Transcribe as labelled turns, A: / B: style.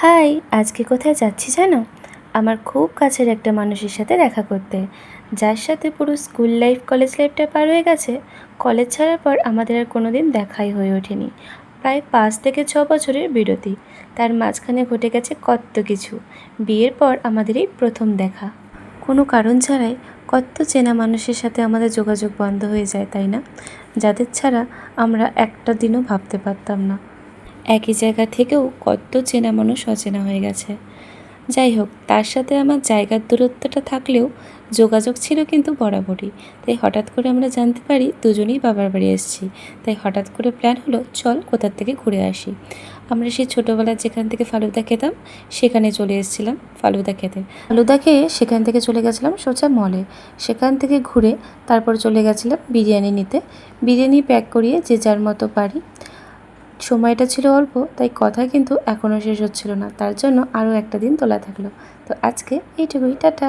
A: High, আজকে কোথায় যাচ্ছি জানো? আমার খুব কাছের একটা মানুষের সাথে দেখা করতে, যার সাথে পুরো স্কুল লাইফ কলেজ লাইফটা পার হয়ে গেছে। কলেজ ছাড়ার পর আমাদের আর কোনো দিন দেখাই হয়ে ওঠেনি। প্রায় 5 থেকে 6 বছরের বিরতি, তার মাঝখানে ঘটে গেছে কত কিছু। বিয়ের পর আমাদের এই প্রথম দেখা, কোনো কারণ ছাড়াই কত চেনা মানুষের সাথে আমাদের যোগাযোগ বন্ধ হয়ে যায়, তাই না? যাদের ছাড়া আমরা একটা দিনও ভাবতে পারতাম না। একই জায়গা থেকেও কত চেনা মানুষ অচেনা হয়ে গেছে। যাই হোক, তার সাথে আমার জায়গার দূরত্বটা থাকলেও যোগাযোগ ছিল কিন্তু বরাবরই। তাই হঠাৎ করে আমরা জানতে পারি দুজনেই বাবার বাড়ি এসেছি। তাই হঠাৎ করে প্ল্যান হলো, চল কোথার থেকে ঘুরে আসি। আমরা সেই ছোটোবেলায় যেখান থেকে ফালুদা খেতাম সেখানে চলে এসেছিলাম ফালুদা খেতে। ফালুদা খেয়ে সেখান থেকে চলে গেছিলাম সোজা মলে। সেখান থেকে ঘুরে তারপর চলে গেছিলাম বিরিয়ানি নিতে। বিরিয়ানি প্যাক করিয়ে যে যার মতো বাড়ি। সময়টা ছিল অল্প, তাই কথা কিন্তু এখনও শেষ হচ্ছিল না, তার জন্য আরও একটা দিন তোলা থাকলো। তো আজকে এইটুকুই, টাটা।